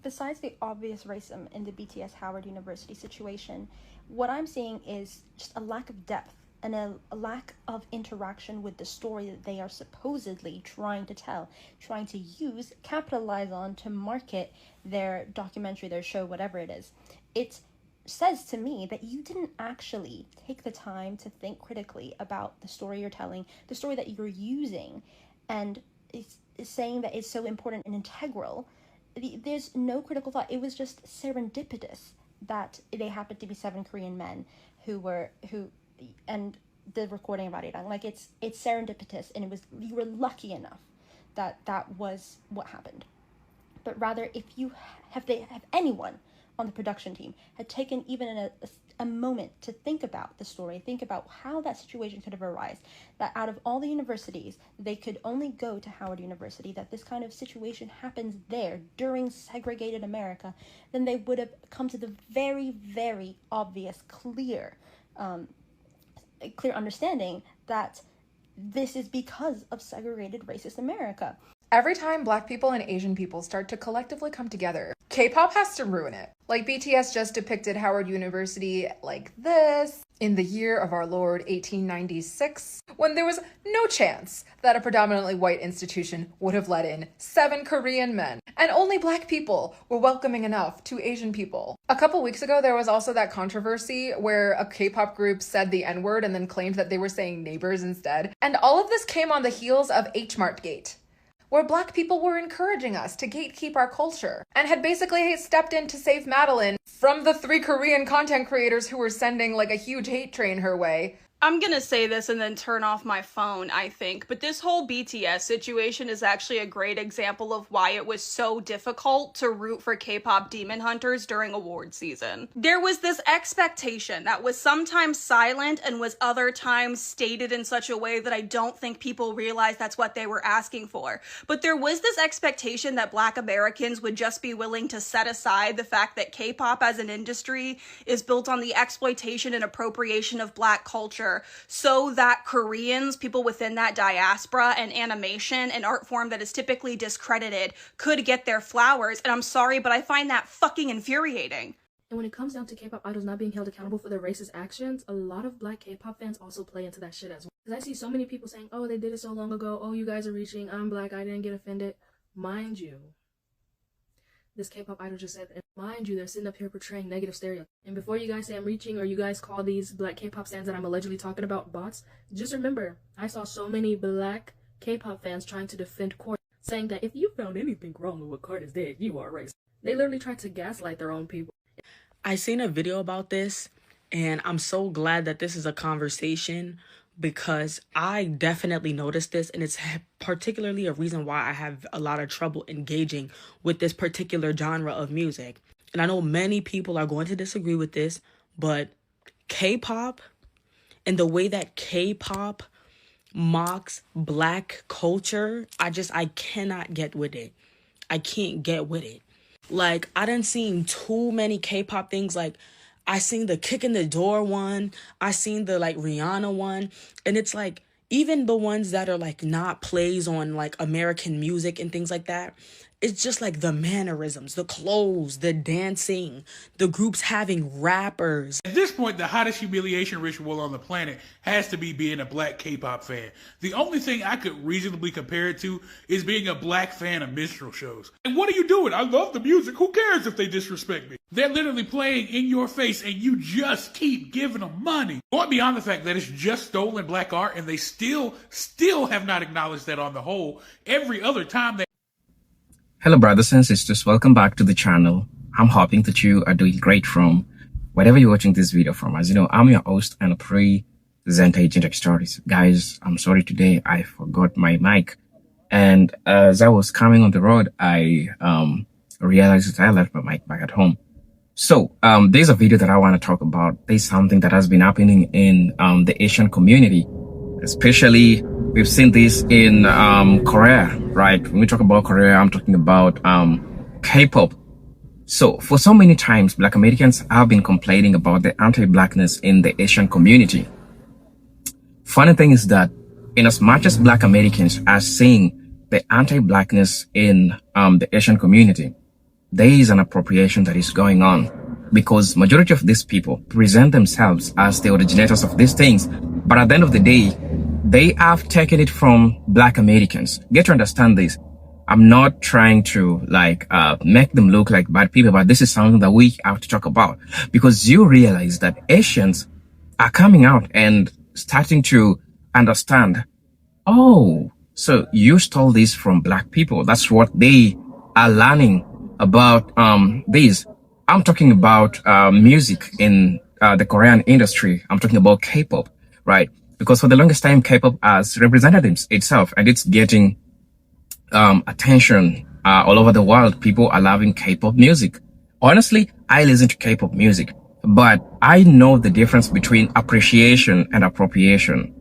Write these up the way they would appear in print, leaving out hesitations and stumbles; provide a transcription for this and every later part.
besides the obvious racism in the BTS Howard University situation, what I'm seeing is just a lack of depth and a lack of interaction with the story that they are supposedly trying to tell, trying to capitalize on to market their documentary, their show, whatever it is. It says to me that you didn't actually take the time to think critically about the story you're telling, the story that you're using, and it's saying that it's so important and integral. There's no critical thought. It was just serendipitous that they happened to be 7 Korean men and the recording about it. Like it's serendipitous, and you were lucky enough that was what happened. But rather, if have anyone on the production team had taken even a moment to think about the story, think about how that situation could have arisen, that out of all the universities, they could only go to Howard University, that this kind of situation happens there during segregated America, then they would have come to the very, very obvious, clear understanding that this is because of segregated racist America. Every time Black people and Asian people start to collectively come together, K-pop has to ruin it. Like BTS just depicted Howard University like this in the year of our Lord 1896, when there was no chance that a predominantly white institution would have let in 7 Korean men, and only Black people were welcoming enough to Asian people. A couple weeks ago, there was also that controversy where a K-pop group said the N-word and then claimed that they were saying neighbors instead. And all of this came on the heels of H-Mart Gate, where Black people were encouraging us to gatekeep our culture and had basically stepped in to save Madeline from the 3 Korean content creators who were sending like a huge hate train her way. I'm gonna say this and then turn off my phone, I think, but this whole BTS situation is actually a great example of why it was so difficult to root for K-pop demon hunters during award season. There was this expectation that was sometimes silent and was other times stated in such a way that I don't think people realized that's what they were asking for. But there was this expectation that Black Americans would just be willing to set aside the fact that K-pop as an industry is built on the exploitation and appropriation of Black culture, so that Koreans, people within that diaspora and animation, an art form that is typically discredited, could get their flowers. And I'm sorry, but I find that fucking infuriating. And when it comes down to K-pop idols not being held accountable for their racist actions, a lot of Black K-pop fans also play into that shit as well. Because I see so many people saying, oh, they did it so long ago, oh, you guys are reaching, I'm Black, I didn't get offended. Mind you, this K-pop idol just said, and mind you, they're sitting up here portraying negative stereotypes. And before you guys say I'm reaching, or you guys call these Black K-pop fans that I'm allegedly talking about bots, just remember, I saw so many Black K-pop fans trying to defend Court, saying that if you found anything wrong with what Court is did, you are racist. They literally tried to gaslight their own people. I seen a video about this, and I'm so glad that this is a conversation, because I definitely noticed this, and it's particularly a reason why I have a lot of trouble engaging with this particular genre of music. And I know many people are going to disagree with this, but K-pop and the way that K-pop mocks Black culture, I cannot get with it. I can't get with it. Like, I done seen too many K-pop things. Like, I seen the Kick in the Door one. I seen the like Rihanna one. And it's like, even the ones that are like not plays on like American music and things like that, it's just like the mannerisms, the clothes, the dancing, the groups having rappers. At this point, the hottest humiliation ritual on the planet has to be being a Black K-pop fan. The only thing I could reasonably compare it to is being a Black fan of minstrel shows. And what are you doing? I love the music. Who cares if they disrespect me? They're literally playing in your face, and you just keep giving them money. Going beyond the fact that it's just stolen Black art, and they still have not acknowledged that on the whole. Every other time they... Hello brothers and sisters, welcome back to the channel. I'm hoping that you are doing great from wherever you're watching this video from. As you know, I'm your host and presenter Agent X Stories. Guys, I'm sorry today I forgot my mic. And as I was coming on the road, I realized that I left my mic back at home. So there's a video that I want to talk about. There's something that has been happening in the Asian community, especially we've seen this in Korea, right? When we talk about Korea, I'm talking about K-pop. So for so many times, Black Americans have been complaining about the anti-blackness in the Asian community. Funny thing is that in as much as Black Americans are seeing the anti-blackness in the Asian community, there is an appropriation that is going on, because majority of these people present themselves as the originators of these things, but at the end of the day, they have taken it from Black Americans. Get to understand this. I'm not trying to make them look like bad people, but this is something that we have to talk about, because you realize that Asians are coming out and starting to understand, oh, so you stole this from Black people. That's what they are learning about this. I'm talking about music in the Korean industry. I'm talking about K-pop, right? Because for the longest time, K-pop has represented itself, and it's getting attention all over the world. People are loving K-pop music. Honestly, I listen to K-pop music, but I know the difference between appreciation and appropriation.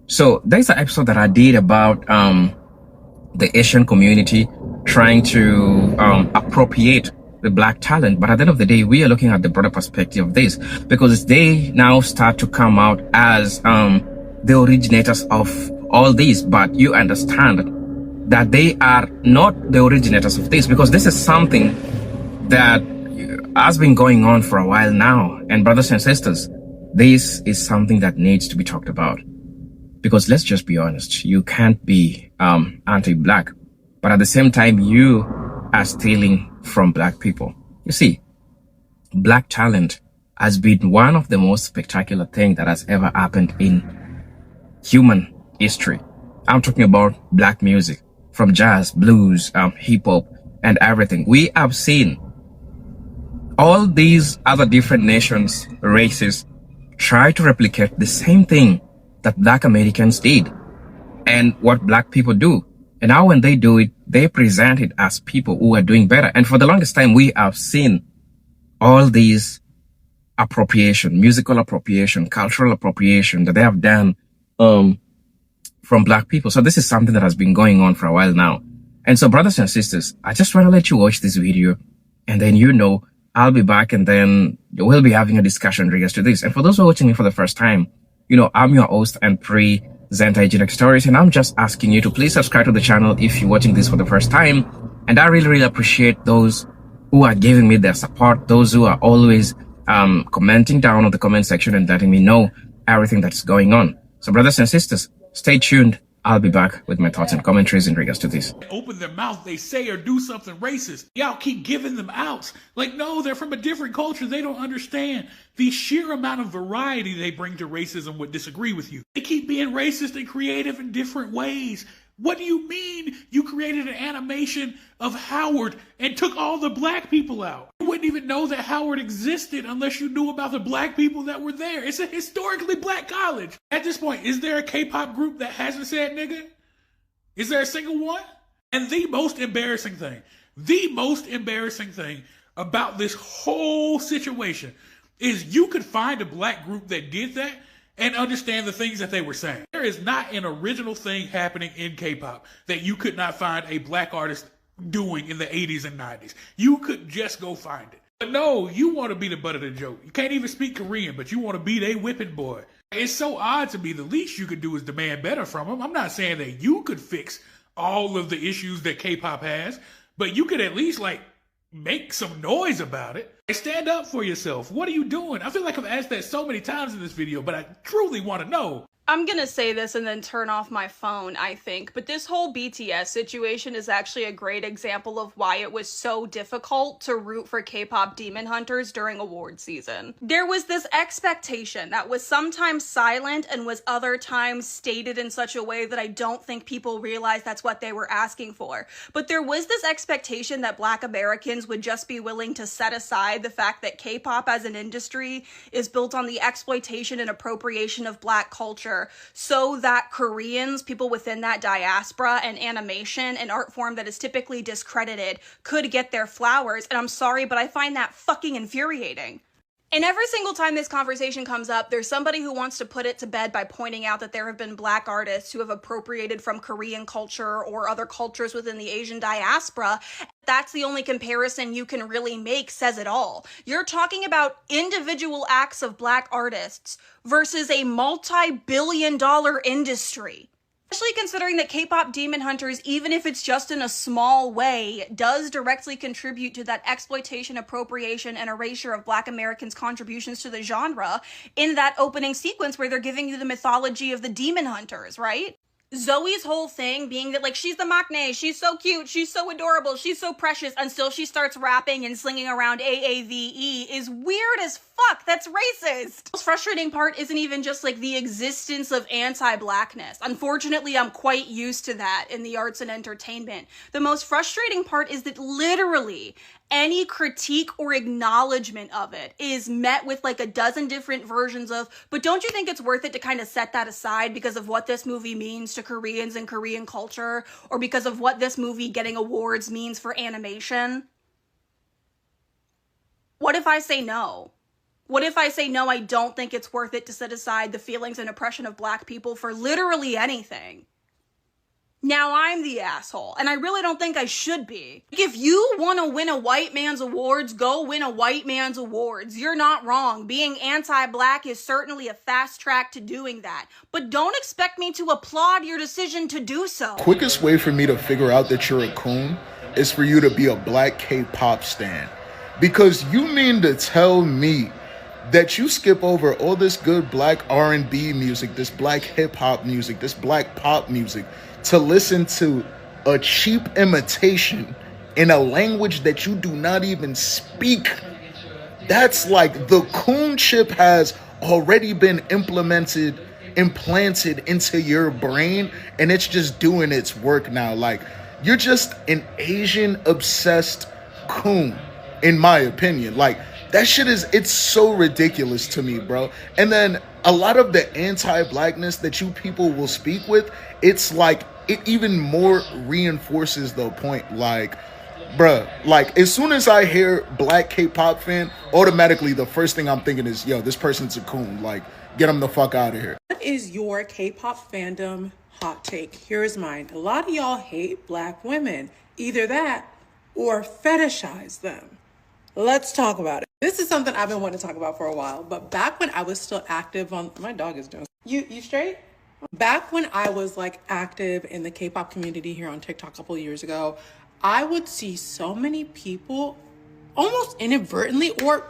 So there's an episode that I did about the Asian community trying to appropriate the Black talent. But at the end of the day, we are looking at the broader perspective of this, because they now start to come out as the originators of all this. But you understand that they are not the originators of this, because this is something that has been going on for a while now. And brothers and sisters, this is something that needs to be talked about. Because let's just be honest, you can't be anti-Black, but at the same time, you are stealing from Black people. You see, Black talent has been one of the most spectacular things that has ever happened in human history. I'm talking about Black music, from jazz, blues, hip-hop, and everything. We have seen all these other different nations, races, try to replicate the same thing that Black Americans did and what Black people do. And now when they do it, they present it as people who are doing better. And for the longest time, we have seen all these appropriation, musical appropriation, cultural appropriation that they have done from Black people. So this is something that has been going on for a while now. And so, brothers and sisters, I just want to let you watch this video, and then I'll be back, and then we'll be having a discussion in regards to this. And for those who are watching me for the first time, I'm your host and Anti-blackness stories, and I'm just asking you to please subscribe to the channel if you're watching this for the first time. And I really, really appreciate those who are giving me their support, those who are always commenting down on the comment section and letting me know everything that's going on. So, brothers and sisters, stay tuned. I'll be back with my thoughts and commentaries in regards to this. Open their mouth, they say or do something racist. Y'all keep giving them outs. No, they're from a different culture. They don't understand the sheer amount of variety they bring to racism would disagree with you. They keep being racist and creative in different ways. What do you mean you created an animation of Howard and took all the Black people out? You wouldn't even know that Howard existed unless you knew about the Black people that were there. It's a historically Black college. At this point, is there a K-pop group that hasn't said nigga? Is there a single one? And the most embarrassing thing about this whole situation is you could find a Black group that did that and understand the things that they were saying. There is not an original thing happening in K-pop that you could not find a Black artist doing in the 80s and 90s. You could just go find it. But no, you want to be the butt of the joke. You can't even speak Korean, but you want to be their whipping boy. It's so odd to me. The least you could do is demand better from them. I'm not saying that you could fix all of the issues that K-pop has, but you could at least make some noise about it. Stand up for yourself. What are you doing? I feel like I've asked that so many times in this video, but I truly want to know. I'm gonna say this and then turn off my phone, I think, but this whole BTS situation is actually a great example of why it was so difficult to root for K-pop demon hunters during award season. There was this expectation that was sometimes silent and was other times stated in such a way that I don't think people realized that's what they were asking for. But there was this expectation that Black Americans would just be willing to set aside the fact that K-pop as an industry is built on the exploitation and appropriation of Black culture, so that Koreans, people within that diaspora and animation, an art form that is typically discredited, could get their flowers. And I'm sorry, but I find that fucking infuriating. And every single time this conversation comes up, there's somebody who wants to put it to bed by pointing out that there have been Black artists who have appropriated from Korean culture or other cultures within the Asian diaspora. That's the only comparison you can really make, says it all. You're talking about individual acts of Black artists versus a multi-billion-dollar industry. Especially considering that K-pop Demon Hunters, even if it's just in a small way, does directly contribute to that exploitation, appropriation, and erasure of Black Americans' contributions to the genre in that opening sequence where they're giving you the mythology of the Demon Hunters, right? Zoe's whole thing being that, like, she's the maknae, she's so cute, she's so adorable, she's so precious, until she starts rapping and slinging around AAVE is weird as fuck. That's racist. The most frustrating part isn't even just, like, the existence of anti-blackness. Unfortunately, I'm quite used to that in the arts and entertainment. The most frustrating part is that literally any critique or acknowledgement of it is met with like a dozen different versions of, but don't you think it's worth it to kind of set that aside because of what this movie means to Koreans and Korean culture, or because of what this movie getting awards means for animation? What if I say no? What if I say no, I don't think it's worth it to set aside the feelings and oppression of Black people for literally anything? Now I'm the asshole, and I really don't think I should be. If you want to win a white man's awards, go win a white man's awards. You're not wrong. Being anti-Black is certainly a fast track to doing that. But don't expect me to applaud your decision to do so. Quickest way for me to figure out that you're a coon is for you to be a Black K-pop stan. Because you mean to tell me that you skip over all this good Black R&B music, this Black hip-hop music, this Black pop music, to listen to a cheap imitation in a language that you do not even speak? That's like the coon chip has already been implanted into your brain, and it's just doing its work now. Like, you're just an Asian obsessed coon, in my opinion. Like, that shit it's so ridiculous to me, bro. And then a lot of the anti-blackness that you people will speak with, it's like, it even more reinforces the point. Like, bruh, like, as soon as I hear Black K-pop fan, automatically the first thing I'm thinking is, yo, this person's a coon. Like, get him the fuck out of here. What is your K-pop fandom hot take? Here's mine. A lot of y'all hate Black women. Either that or fetishize them. Let's talk about it. This is something I've been wanting to talk about for a while, but back when I was still active on, my dog is doing, you straight? Back when I was like active in the K-pop community here on TikTok a couple of years ago, I would see so many people almost inadvertently or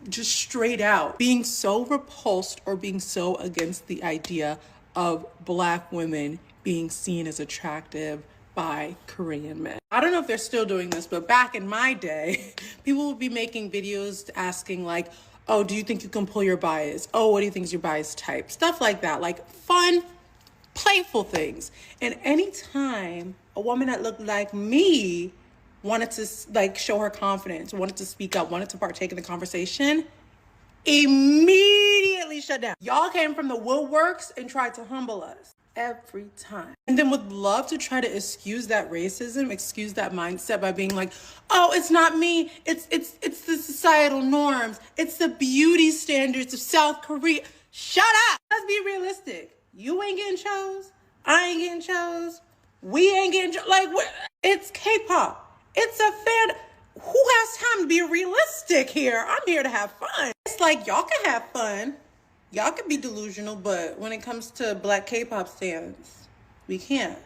just straight out being so repulsed or being so against the idea of Black women being seen as attractive by Korean men. I don't know if they're still doing this, but back in my day, people would be making videos asking like, oh, do you think you can pull your bias? Oh, what do you think is your bias type? Stuff like that, like fun, playful things. And anytime a woman that looked like me wanted to like show her confidence, wanted to speak up, wanted to partake in the conversation, immediately shut down. Y'all came from the woodworks and tried to humble us every time. And then would love to try to excuse that racism, excuse that mindset by being like, oh, it's not me. It's the societal norms. It's the beauty standards of South Korea. Shut up. Let's be realistic. You ain't getting chose. I ain't getting chose. We ain't getting chose. Like, it's K-pop. It's a fan. Who has time to be realistic here? I'm here to have fun. It's like, y'all can have fun. Y'all can be delusional, but when it comes to Black K-pop stans, we can't.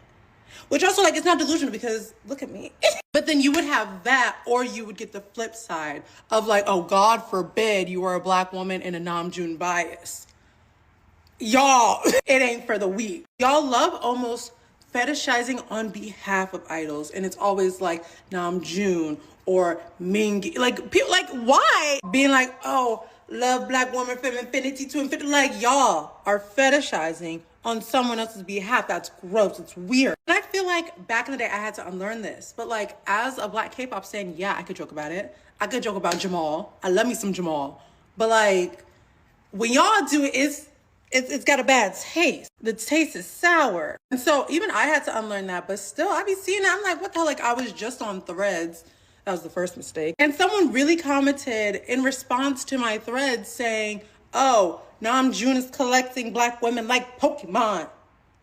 Which also, like, it's not delusional because look at me. But then you would have that, or you would get the flip side of like, oh, God forbid you are a Black woman in a Namjoon bias. Y'all, it ain't for the weak. Y'all love almost fetishizing on behalf of idols, and it's always like Namjoon or Mingi. Like, people, like, why? Being like, oh, love Black woman from infinity to infinity. Like, y'all are fetishizing on someone else's behalf. That's gross. It's weird. And I feel like back in the day, I had to unlearn this. But like, as a Black K-pop stan, yeah, I could joke about it. I could joke about Jamal. I love me some Jamal. But like, when y'all do it, it's got a bad taste. The taste is sour. And so even I had to unlearn that. But still, I be seeing it. I'm like, what the hell? Like, I was just on Threads. That was the first mistake. And someone really commented in response to my thread saying, oh, Namjoon is collecting Black women like Pokemon.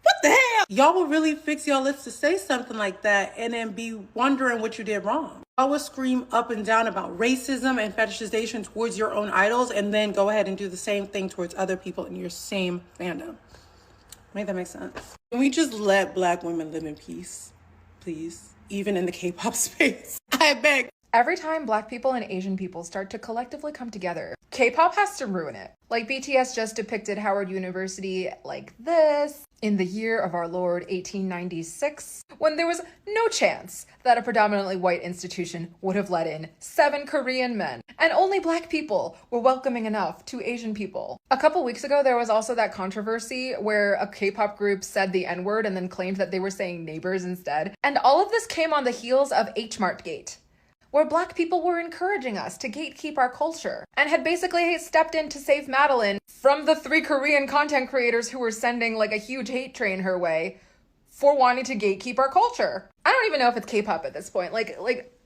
What the hell? Y'all will really fix y'all lips to say something like that and then be wondering what you did wrong. Y'all will scream up and down about racism and fetishization towards your own idols and then go ahead and do the same thing towards other people in your same fandom. Make that make sense? Can we just let Black women live in peace, please? Even in the K-pop space. I beg. Every time Black people and Asian people start to collectively come together, K-pop has to ruin it. Like BTS just depicted Howard University like this in the year of our Lord 1896, when there was no chance that a predominantly white institution would have let in 7 Korean men, and only Black people were welcoming enough to Asian people. A couple weeks ago, there was also that controversy where a K-pop group said the N-word and then claimed that they were saying neighbors instead. And all of this came on the heels of H-Mart Gate, where Black people were encouraging us to gatekeep our culture and had basically stepped in to save Madeline from the 3 Korean content creators who were sending like a huge hate train her way for wanting to gatekeep our culture. I don't even know if it's K-pop at this point.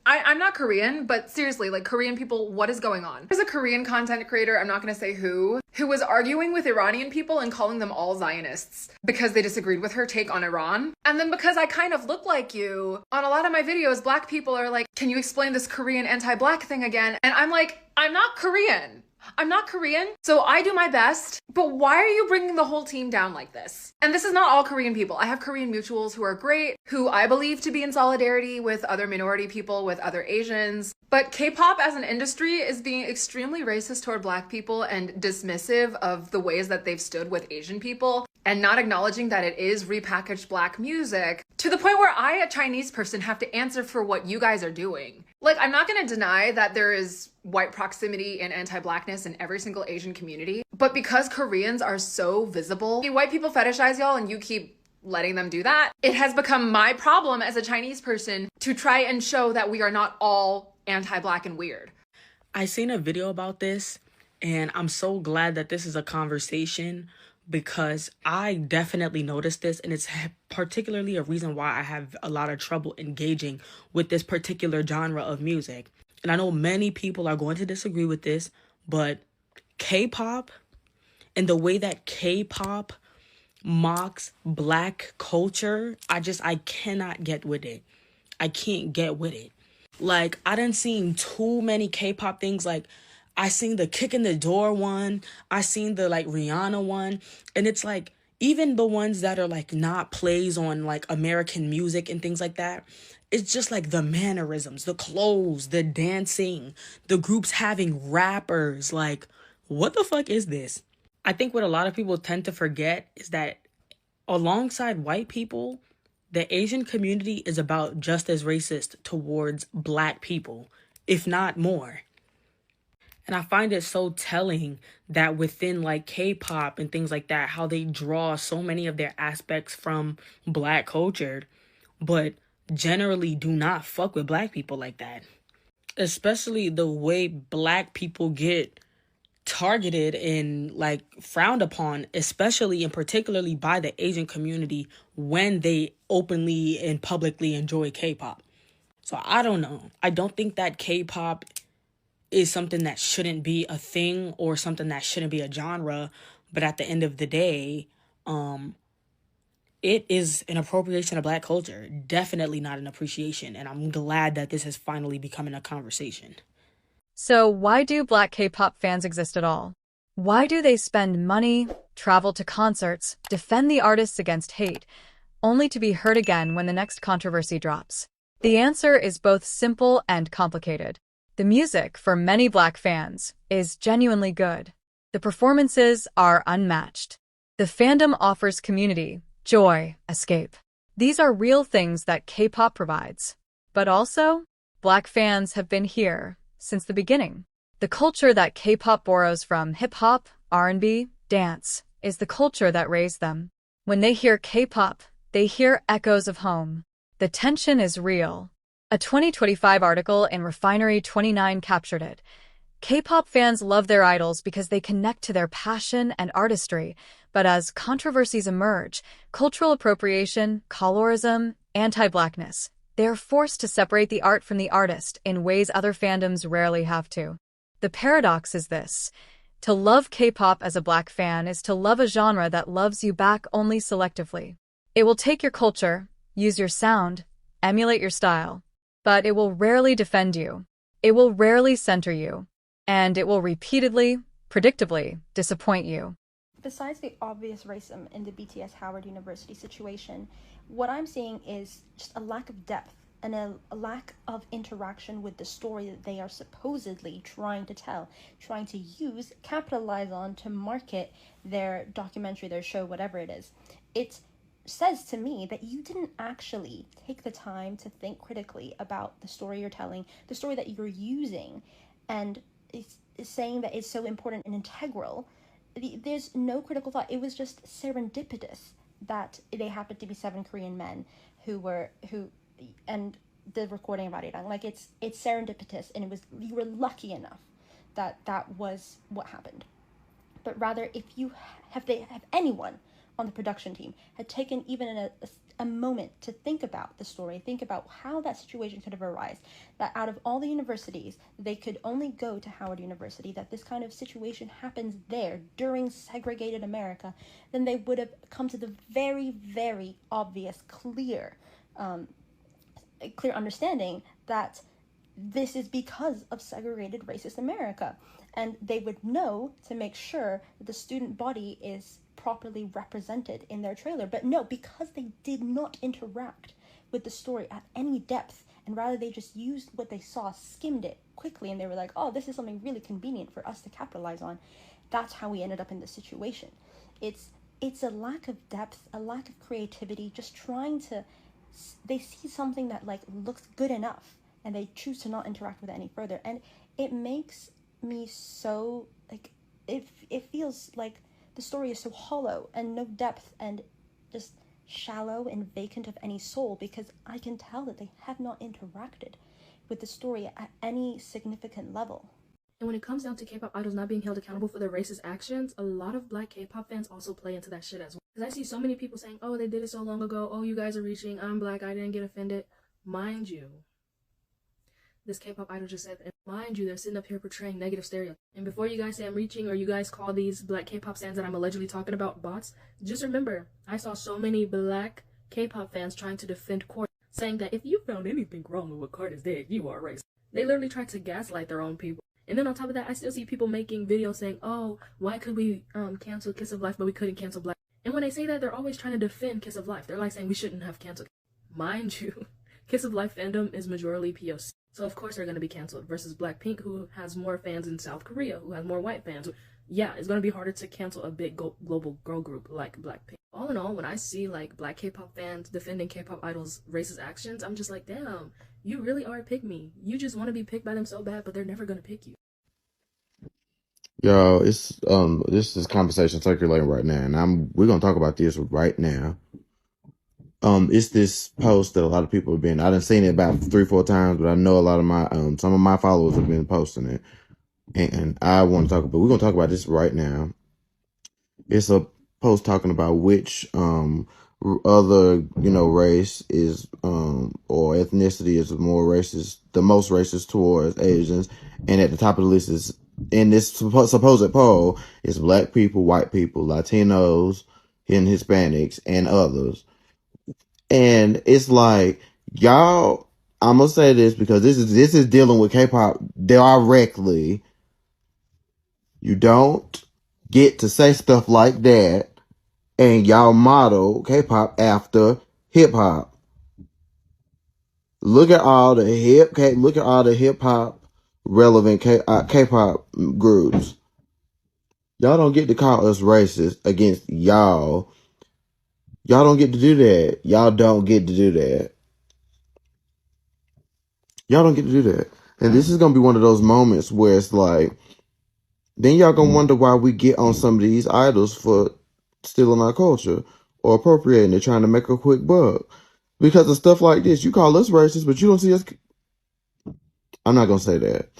I'm not Korean, but seriously, like Korean people, what is going on? There's a Korean content creator, I'm not gonna say who was arguing with Iranian people and calling them all Zionists because they disagreed with her take on Iran. And then because I kind of look like you, on a lot of my videos, Black people are like, can you explain this Korean anti-Black thing again? And I'm like, I'm not Korean. I'm not Korean, so I do my best, but why are you bringing the whole team down like this? And this is not all Korean people. I have Korean mutuals who are great, who I believe to be in solidarity with other minority people, with other Asians. But K-pop as an industry is being extremely racist toward Black people and dismissive of the ways that they've stood with Asian people, and not acknowledging that it is repackaged Black music, to the point where I, a Chinese person, have to answer for what you guys are doing. Like, I'm not gonna deny that there is white proximity and anti-Blackness in every single Asian community, but because Koreans are so visible, white people fetishize y'all and you keep letting them do that, it has become my problem as a Chinese person to try and show that we are not all anti-Black and weird. I seen a video about this, and I'm so glad that this is a conversation because I definitely noticed this, and it's particularly a reason why I have a lot of trouble engaging with this particular genre of music. And I know many people are going to disagree with this, but K-pop and the way that K-pop mocks Black culture, I cannot get with it. I can't get with it. Like, I done seen too many K-pop things. Like, I seen the Kick in the Door one. I seen the like Rihanna one. And it's like, even the ones that are like not plays on like American music and things like that, it's just like the mannerisms, the clothes, the dancing, the groups having rappers. Like, what the fuck is this? I think what a lot of people tend to forget is that alongside white people, the Asian community is about just as racist towards Black people, if not more. And I find it so telling that within like K-pop and things like that, how they draw so many of their aspects from Black culture, but generally do not fuck with Black people like that. Especially the way Black people get targeted and like frowned upon, especially and particularly by the Asian community when they openly and publicly enjoy K-pop. So I don't know. I don't think that K-pop is something that shouldn't be a thing or something that shouldn't be a genre. But at the end of the day, it is an appropriation of Black culture. Definitely not an appreciation. And I'm glad that this has finally become a conversation. So why do Black K-pop fans exist at all? Why do they spend money, travel to concerts, defend the artists against hate, only to be hurt again when the next controversy drops? The answer is both simple and complicated. The music, for many Black fans, is genuinely good. The performances are unmatched. The fandom offers community, joy, escape. These are real things that K-pop provides. But also, Black fans have been here since the beginning. The culture that K-pop borrows from hip-hop, R&B, dance, is the culture that raised them. When they hear K-pop, they hear echoes of home. The tension is real. A 2025 article in Refinery 29 captured it. K-pop fans love their idols because they connect to their passion and artistry, but as controversies emerge, cultural appropriation, colorism, anti-blackness, they are forced to separate the art from the artist in ways other fandoms rarely have to. The paradox is this: to love K-pop as a Black fan is to love a genre that loves you back only selectively. It will take your culture, use your sound, emulate your style, but it will rarely defend you. It will rarely center you, and it will repeatedly, predictably, disappoint you. besides the obvious racism in the BTS Howard University situation, what I'm seeing is just a lack of depth and a lack of interaction with the story that they are supposedly trying to tell, trying to use, capitalize on to market their documentary, their show, whatever it is. It says to me that you didn't actually take the time to think critically about the story you're telling, the story that you're using, and it's saying that it's so important and integral. There's no critical thought. It was just serendipitous that they happened to be 7 Korean men and the recording of Arirang. Like it's serendipitous, and it was, you were lucky enough that that was what happened. But rather, if you have anyone on the production team had taken even a moment to think about the story, think about how that situation could have arisen, that out of all the universities, they could only go to Howard University, that this kind of situation happens there during segregated America, then they would have come to the very, very obvious, clear understanding that this is because of segregated racist America. And they would know to make sure that the student body is properly represented in their trailer. But no, because they did not interact with the story at any depth, and rather they just used what they saw, skimmed it quickly, and they were like, oh, this is something really convenient for us to capitalize on. That's how we ended up in this situation. It's a lack of depth, a lack of creativity, just trying to, they see something that like looks good enough, and they choose to not interact with it any further. And it makes me so, like, it feels like the story is so hollow and no depth and just shallow and vacant of any soul, because I can tell that they have not interacted with the story at any significant level. And when it comes down to K-pop idols not being held accountable for their racist actions, a lot of black K-pop fans also play into that shit as well. Because I see so many people saying, oh, they did it so long ago, oh, you guys are reaching, I'm black, I didn't get offended. Mind you, this K-pop idol just said, and mind you, they're sitting up here portraying negative stereotypes. And before you guys say I'm reaching, or you guys call these black K-pop fans that I'm allegedly talking about bots, just remember, I saw so many black K-pop fans trying to defend Court, saying that if you found anything wrong with what Court is did, you are racist. They literally tried to gaslight their own people. And then on top of that, I still see people making videos saying, oh, why could we cancel Kiss of Life, but we couldn't cancel Black? And when they say that, they're always trying to defend Kiss of Life. They're like saying we shouldn't have canceled. Mind you, Kiss of Life fandom is majority POC. So of course they're going to be canceled, versus Blackpink, who has more fans in South Korea, who has more white fans. Yeah, it's going to be harder to cancel a big global girl group like Blackpink. All in all, when I see like black K-pop fans defending K-pop idols' racist actions, I'm just like, damn, you really are a pick me. You just want to be picked by them so bad, but they're never going to pick you. Yo, it's this is conversation circulating right now, and we're gonna talk about this right now. It's this post that a lot of people have been. I done seen it about 3-4 times, but I know a lot of my some of my followers have been posting it, and I want to talk about. We're gonna talk about this right now. It's a post talking about which other race is or ethnicity is more racist, the most racist towards Asians, and at the top of the list is, in this supposed poll, is black people, white people, Latinos, and Hispanics, and others. And it's like, y'all, I'm gonna say this because this is dealing with K-pop directly. You don't get to say stuff like that, and y'all model K-pop after hip-hop. Look at all the hip hop relevant K-pop groups. Y'all don't get to call us racist against y'all. Y'all don't get to do that. Y'all don't get to do that. Y'all don't get to do that. And this is gonna be one of those moments where it's like, then y'all gonna wonder why we get on some of these idols for stealing our culture or appropriating it, trying to make a quick buck. Because of stuff like this, you call us racist, but you don't see us. I'm not gonna say that.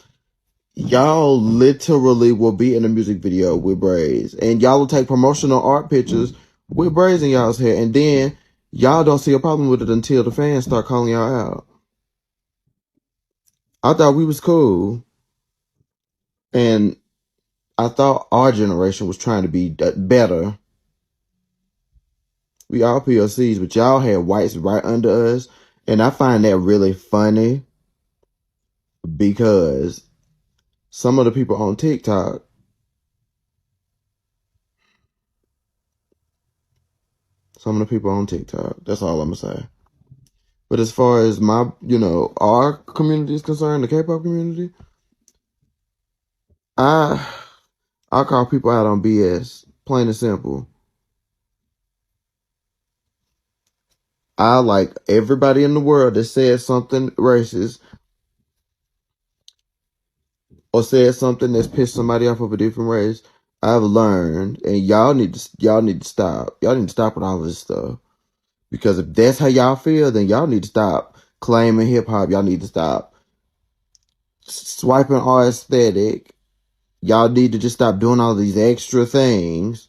Y'all literally will be in a music video with braids, and y'all will take promotional art pictures with braids in y'all's hair, and then y'all don't see a problem with it until the fans start calling y'all out. I thought we was cool, and I thought our generation was trying to be better. We all POCs, but y'all had whites right under us, and I find that really funny because some of the people on TikTok, some of the people on TikTok. That's all I'm gonna say. But as far as my, our community is concerned, the K-pop community, I call people out on BS, plain and simple. I like everybody in the world that says something racist or says something that's pissed somebody off of a different race. I've learned, and y'all need to stop. Y'all need to stop with all of this stuff. Because if that's how y'all feel, then y'all need to stop claiming hip hop. Y'all need to stop swiping our aesthetic. Y'all need to just stop doing all these extra things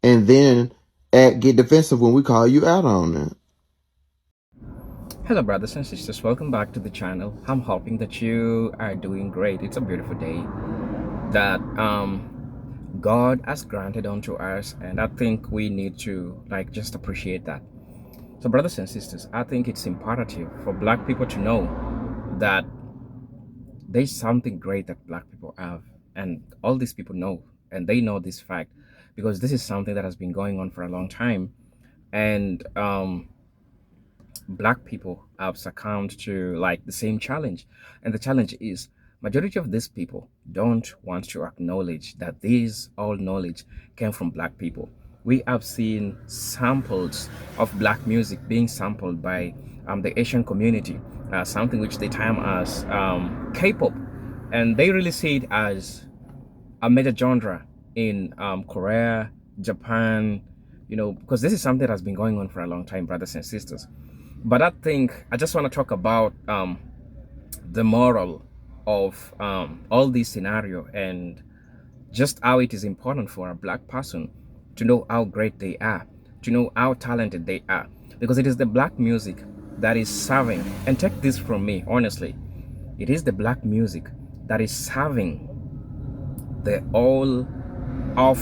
and then get defensive when we call you out on it. Hello brothers and sisters, welcome back to the channel. I'm hoping that you are doing great. It's a beautiful day that God has granted unto us, and I think we need to just appreciate that. So brothers and sisters, I think it's imperative for black people to know that there's something great that black people have, and all these people know, and they know this fact because this is something that has been going on for a long time. And black people have succumbed to the same challenge, and the challenge is majority of these people don't want to acknowledge that this all knowledge came from black people. We have seen samples of black music being sampled by the Asian community, something which they term as K-pop, and they really see it as a major genre in Korea, Japan, because this is something that has been going on for a long time, brothers and sisters. But I think I just want to talk about the moral of all this scenario, and just how it is important for a black person to know how great they are, to know how talented they are, because it is the black music that is serving, and take this from me, honestly, it is the black music that is serving the all of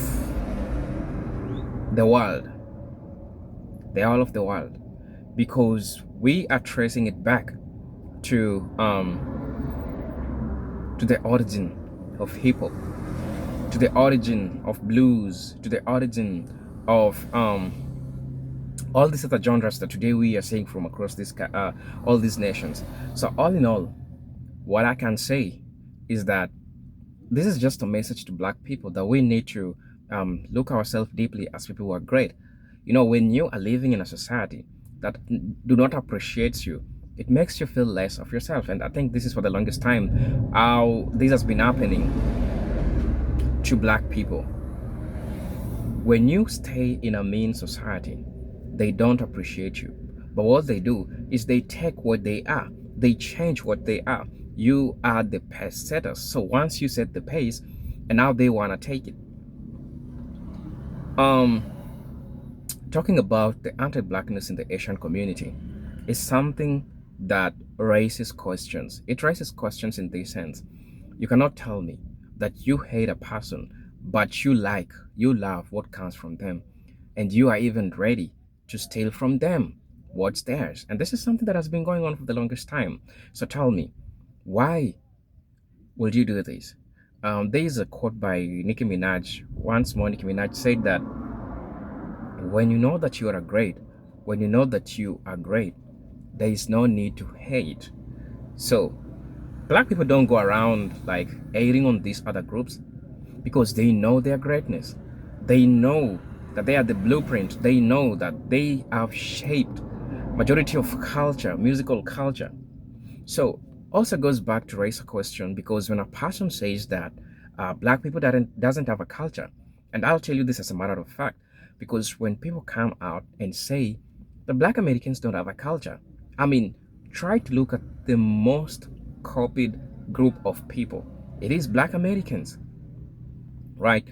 the world, because we are tracing it back to the origin of hip hop, to the origin of blues, to the origin of all these other genres that today we are seeing from across this all these nations. So all in all, what I can say is that this is just a message to black people that we need to look ourselves deeply as people who are great. When you are living in a society that do not appreciate you, it makes you feel less of yourself. And I think this is for the longest time how this has been happening to black people. When you stay in a mean society, they don't appreciate you. But what they do is they take what they are, they change what they are. You are the pace setters. So once you set the pace, and now they want to take it. Talking about the anti-blackness in the Asian community is something that raises questions. It raises questions in this sense. You cannot tell me that you hate a person, but you love what comes from them, and you are even ready to steal from them what's theirs. And this is something that has been going on for the longest time. So tell me, why will you do this? There is a quote by Nicki Minaj. Once more, Nicki Minaj said that when you know that you are great, there is no need to hate. So black people don't go around hating on these other groups because they know their greatness. They know that they are the blueprint. They know that they have shaped majority of culture, musical culture. So also goes back to race a question, because when a person says that black people doesn't have a culture, and I'll tell you this as a matter of fact, because when people come out and say the black Americans don't have a culture, I mean, try to look at the most copied group of people. It is black Americans, right?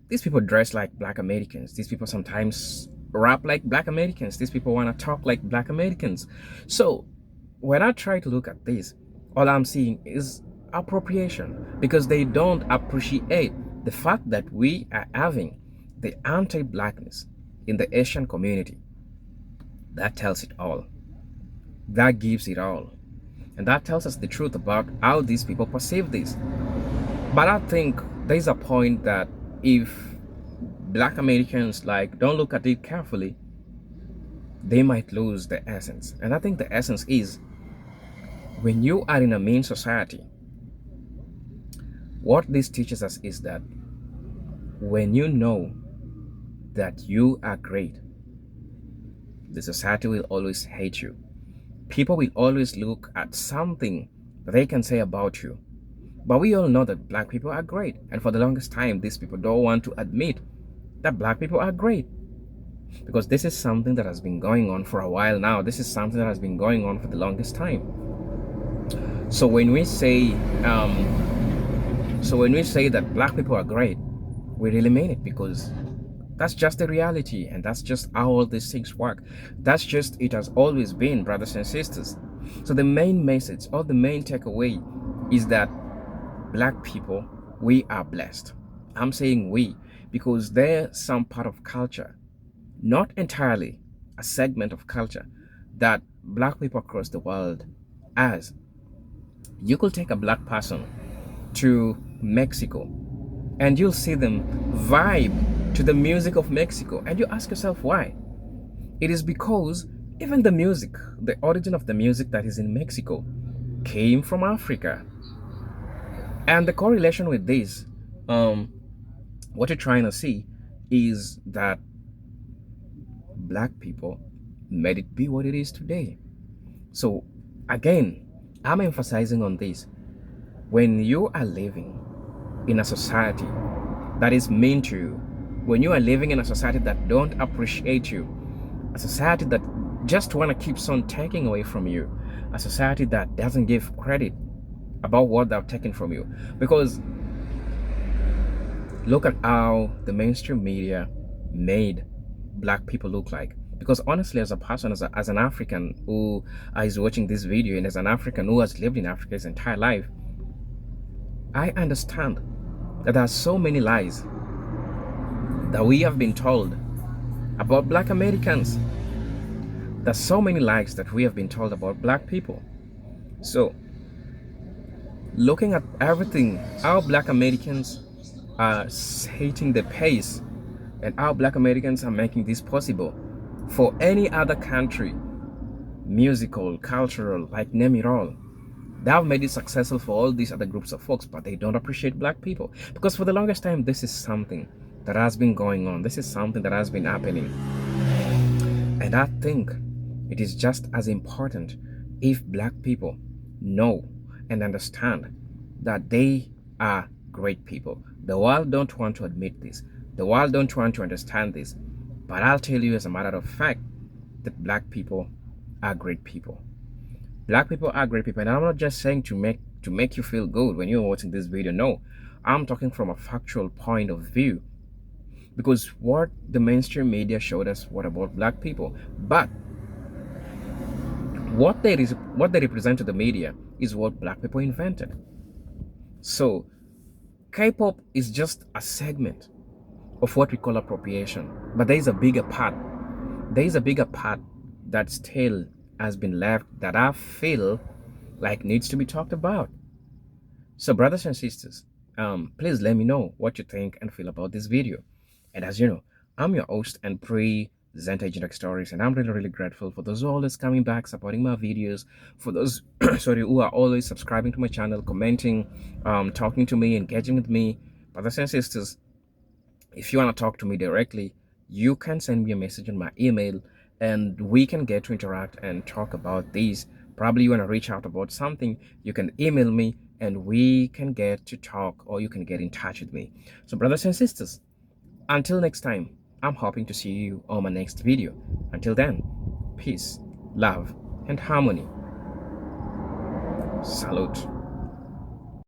These people dress like black Americans. These people sometimes rap like black Americans. These people want to talk like black Americans. So when I try to look at this, all I'm seeing is appropriation, because they don't appreciate the fact that we are having the anti-blackness in the Asian community. That tells it all. That gives it all. And that tells us the truth about how these people perceive this. But I think there's a point that if black Americans don't look at it carefully, they might lose the essence. And I think the essence is, when you are in a mean society, what this teaches us is that when you know that you are great, the society will always hate you. People will always look at something that they can say about you. But we all know that black people are great. And for the longest time, these people don't want to admit that black people are great. Because this is something that has been going on for a while now. This is something that has been going on for the longest time. So when we say that black people are great, we really mean it, because that's just the reality, and that's just how all these things work. That's just, it has always been, brothers and sisters. So the main message or the main takeaway is that black people, we are blessed. I'm saying we, because there's some part of culture, not entirely a segment of culture, that black people across the world has. You could take a black person to Mexico and you'll see them vibe to the music of Mexico, and you ask yourself why. It is because even the music, the origin of the music that is in Mexico, came from Africa. And the correlation with this, what you're trying to see is that black people made it be what it is today. So again, I'm emphasizing on this. When you are living in a society that is mean to you, when you are living in a society that don't appreciate you, a society that just want to keep on taking away from you, a society that doesn't give credit about what they've taken from you. Because look at how the mainstream media made black people look like. Because honestly, as a person, as an African who is watching this video, and as an African who has lived in Africa his entire life, I understand that there are so many lies that we have been told about black Americans. There's so many lies that we have been told about black people. So looking at everything, how black Americans are hating the pace, and how black Americans are making this possible for any other country, musical, cultural, like name it all. They have made it successful for all these other groups of folks, but they don't appreciate black people. Because for the longest time, this is something that has been going on. This is something that has been happening. And I think it is just as important if black people know and understand that they are great people. The world don't want to admit this. The world don't want to understand this. But I'll tell you as a matter of fact that black people are great people. Black people are great people. And I'm not just saying to make you feel good when you're watching this video. No, I'm talking from a factual point of view. Because what the mainstream media showed us, what about black people? But what they represent to the media is what black people invented. So K-pop is just a segment of what we call appropriation. But there is a bigger part. There is a bigger part that still has been left, that I feel like needs to be talked about. So brothers and sisters, please let me know what you think and feel about this video. And as you know, I'm your host and pre-Anti-blackness stories, and I'm really grateful for those who are always coming back, supporting my videos, for those who are always subscribing to my channel, commenting, talking to me, engaging with me. Brothers and sisters, if you want to talk to me directly, you can send me a message on my email, and we can get to interact and talk about these. Probably you want to reach out about something, you can email me and we can get to talk, or you can get in touch with me. So brothers and sisters, until next time, I'm hoping to see you on my next video. Until then, peace, love, and harmony. Salute.